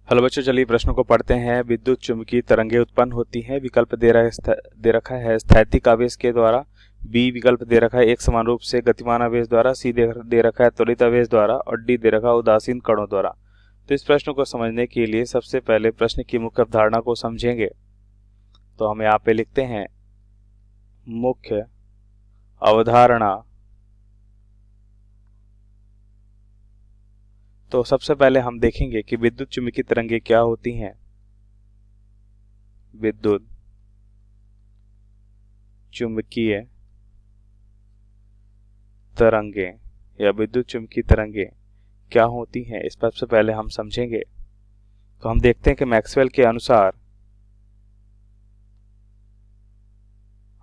Hello बच्चों, चलिए प्रश्नों को पढ़ते हैं। विद्युत चुम्बकीय तरंगें उत्पन्न होती हैं। विकल्प दे रखा है स्थैतिक आवेश के द्वारा। बी विकल्प दे रखा है एक समान रूप से गतिमान आवेश द्वारा। सी दे रखा है त्वरित आवेश द्वारा और डी दे रखा है उदासीन कणों द्वारा। तो इस प्रश्न को समझने के लिए सबसे पहले प्रश्न की मुख्य अवधारणा को समझेंगे। तो हम यहाँ पे लिखते हैं मुख्य अवधारणा। तो सबसे पहले हम देखेंगे कि विद्युत चुम्बकीय तरंगें क्या होती हैं। विद्युत चुम्बकीय तरंगें या विद्युत चुम्बकीय तरंगें क्या होती हैं, इस पर सबसे पहले हम समझेंगे। तो हम देखते हैं कि मैक्सवेल के अनुसार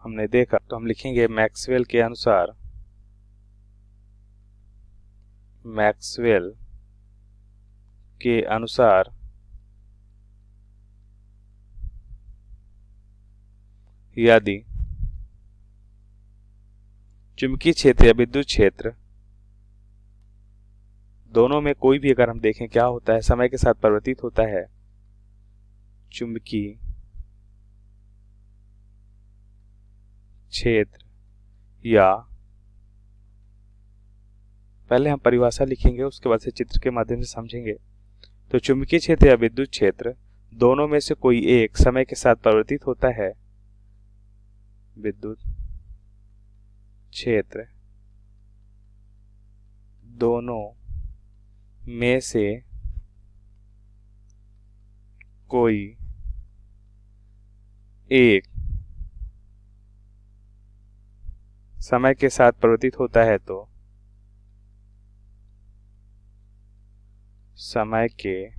हमने देखा, तो हम लिखेंगे मैक्सवेल के अनुसार, मैक्सवेल के अनुसार यदि चुंबकीय क्षेत्र या विद्युत क्षेत्र दोनों में कोई भी अगर हम देखें क्या होता है, समय के साथ परिवर्तित होता है। चुंबकीय क्षेत्र या, पहले हम परिभाषा लिखेंगे, उसके बाद से चित्र के माध्यम से समझेंगे। तो चुंबकीय क्षेत्र या विद्युत क्षेत्र दोनों में से कोई एक समय के साथ परिवर्तित होता है। विद्युत क्षेत्र दोनों में से कोई एक समय के साथ परिवर्तित होता है, तो समय के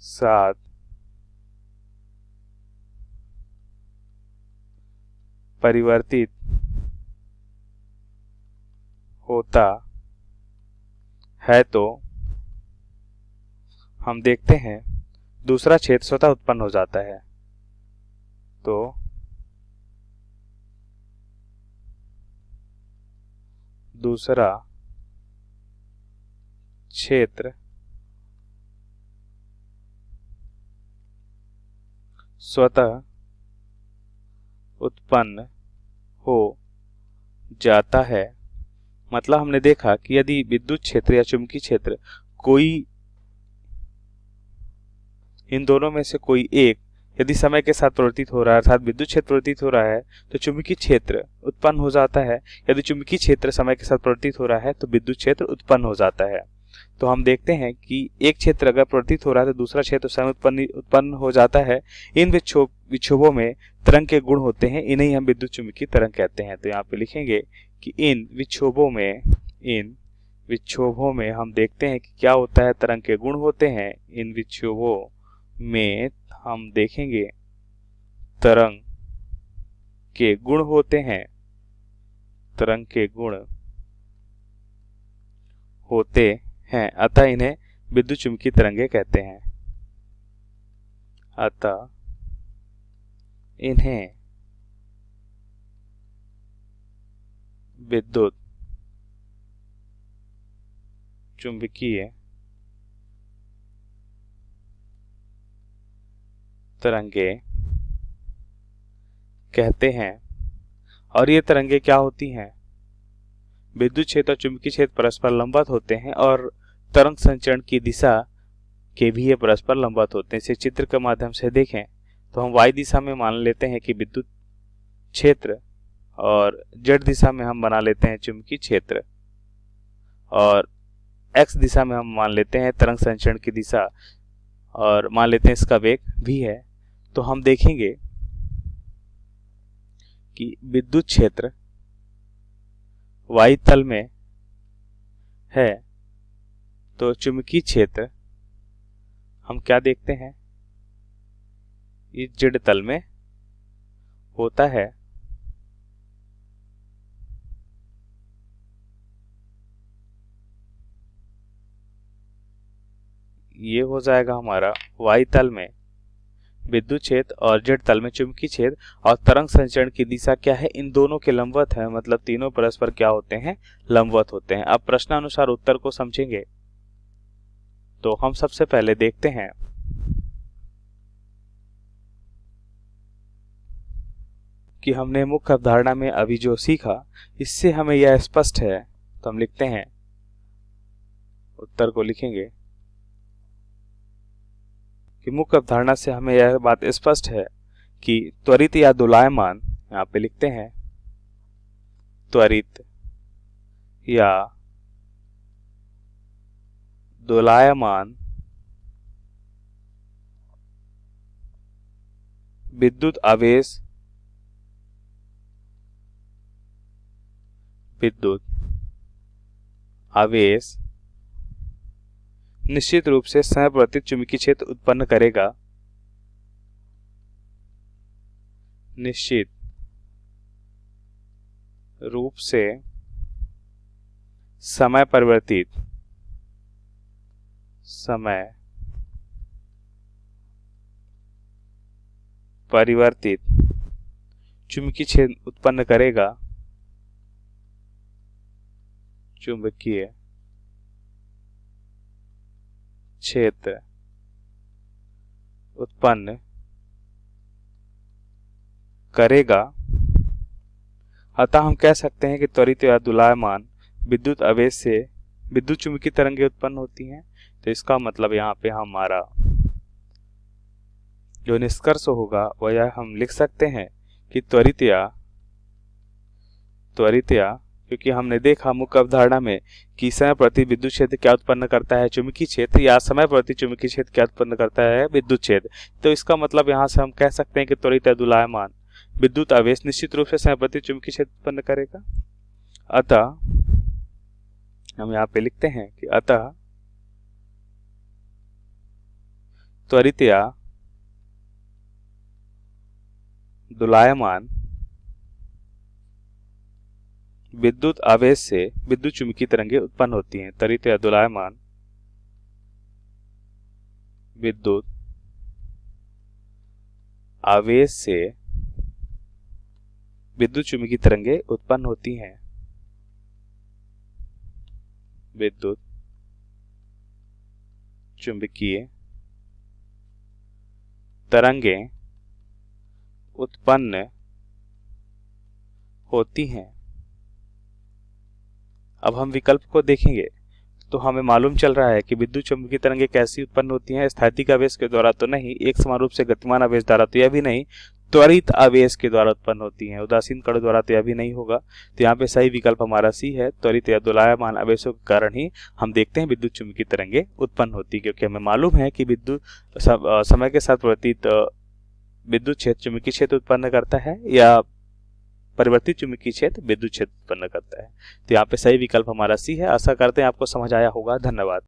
साथ परिवर्तित होता है, तो हम देखते हैं दूसरा क्षेत्र स्वतः उत्पन्न हो जाता है। तो दूसरा क्षेत्र स्वतः उत्पन्न हो जाता है। मतलब हमने देखा कि यदि विद्युत क्षेत्र या चुंबकीय क्षेत्र कोई, इन दोनों में से कोई एक यदि समय के साथ परिवर्तित हो रहा है, अर्थात विद्युत क्षेत्र परिवर्तित हो रहा है, तो चुंबकीय क्षेत्र उत्पन्न हो जाता है। यदि चुंबकीय क्षेत्र समय के साथ परिवर्तित हो रहा है तो विद्युत क्षेत्र उत्पन्न हो जाता है। तो हम देखते हैं कि एक क्षेत्र अगर परिवर्तित हो रहा है तो दूसरा क्षेत्र स्वयं उत्पन्न हो जाता है। इन विक्षोभों में तरंग के गुण होते हैं, इन्हें हम विद्युत चुम्बकीय तरंग कहते हैं। तो यहाँ पे लिखेंगे कि इन विक्षोभों में हम देखते हैं कि क्या होता है, तरंग के गुण होते हैं। इन विक्षोभों में हम देखेंगे तरंग के गुण होते हैं, तरंग के गुण होते हैं, अतः इन्हें विद्युत चुम्बकीय तरंगें कहते हैं। अतः इन्हें विद्युत चुम्बकीय तरंगें कहते हैं। और ये तरंगें क्या होती हैं? विद्युत क्षेत्र और चुंबकीय क्षेत्र परस्पर लंबवत होते हैं और तरंग संचरण की दिशा के भी ये परस्पर लंबवत होते हैं। इसे चित्र के माध्यम से देखें तो हम y दिशा में मान लेते हैं कि विद्युत क्षेत्र और z दिशा में हम बना लेते हैं चुंबकीय क्षेत्र और x दिशा में हम मान लेते हैं तरंग संचरण की दिशा और मान लेते हैं इसका वेग v है। तो हम देखेंगे कि विद्युत क्षेत्र y तल में है, तो चुंबकीय क्षेत्र हम क्या देखते हैं, इस z तल में होता है। ये हो जाएगा हमारा y तल में विद्युत क्षेत्र और z तल में चुंबकीय क्षेत्र, और तरंग संचरण की दिशा क्या है, इन दोनों के लंबवत है, मतलब तीनों परस्पर क्या होते हैं, लंबवत होते हैं। अब प्रश्नानुसार उत्तर को समझेंगे। तो हम सबसे पहले देखते हैं कि हमने मुख्य अवधारणा में अभी जो सीखा इससे हमें यह स्पष्ट है। तो हम लिखते हैं, उत्तर को लिखेंगे कि मुख्य अवधारणा से हमें यह बात स्पष्ट है कि त्वरित या दोलायमान, यहाँ पे लिखते हैं त्वरित या दोलायमान विद्युत आवेश निश्चित रूप से समपरिवर्तित चुंबकीय क्षेत्र उत्पन्न करेगा। निश्चित रूप से समय परिवर्तित चुंबकीय क्षेत्र उत्पन्न करेगा। चुंबकीय क्षेत्र उत्पन्न करेगा। अतः हम कह सकते हैं कि त्वरित या दोलायमान विद्युत आवेश से विद्युत चुंबकीय तरंगें उत्पन्न होती हैं। तो इसका मतलब यहाँ पे हमारा जो निष्कर्ष होगा वह यह हम लिख सकते हैं कि त्वरित या क्योंकि हमने देखा मुख्य अवधारणा में कि समय प्रति विद्युत क्षेत्र क्या उत्पन्न करता है, चुंबकीय क्षेत्र, या समय प्रति चुंबकीय क्षेत्र क्या उत्पन्न करता है, विद्युत क्षेत्र। तो इसका मतलब यहाँ से हम कह सकते हैं कि त्वरित या दोलायमान विद्युत आवेश निश्चित रूप से समय प्रति चुंबकीय क्षेत्र उत्पन्न करेगा। अतः हम यहाँ पे लिखते हैं कि अतः त्वरित या दोलायमान विद्युत आवेश से विद्युत चुंबकीय तरंगें उत्पन्न होती हैं। त्वरित या दोलायमान विद्युत आवेश से विद्युत चुंबकीय तरंगें उत्पन्न होती हैं। विद्युत चुंबकीय तरंगें उत्पन्न होती हैं। अब हम विकल्प को देखेंगे तो हमें मालूम चल रहा है कि विद्युत चुंबकीय तरंगें कैसी उत्पन्न होती हैं, स्थैतिक आवेश के द्वारा तो नहीं, एक समान रूप से गतिमान आवेश द्वारा तो यह भी नहीं, त्वरित आवेश के द्वारा उत्पन्न होती हैं, उदासीन कण द्वारा तो यह भी नहीं होगा। तो यहाँ पे सही विकल्प हमारा सी है, त्वरित या दोलायमान आवेशों के कारण ही हम देखते हैं विद्युत चुंबकीय तरंगें उत्पन्न होती, क्योंकि हमें मालूम है कि विद्युत समय के साथ परिवर्तित विद्युत क्षेत्र चुंबकीय क्षेत्र उत्पन्न करता है या परिवर्तित चुंबकीय क्षेत्र विद्युत क्षेत्र उत्पन्न करता है। तो यहाँ पे सही विकल्प हमारा सी है। आशा करते हैं आपको समझ आया होगा। धन्यवाद।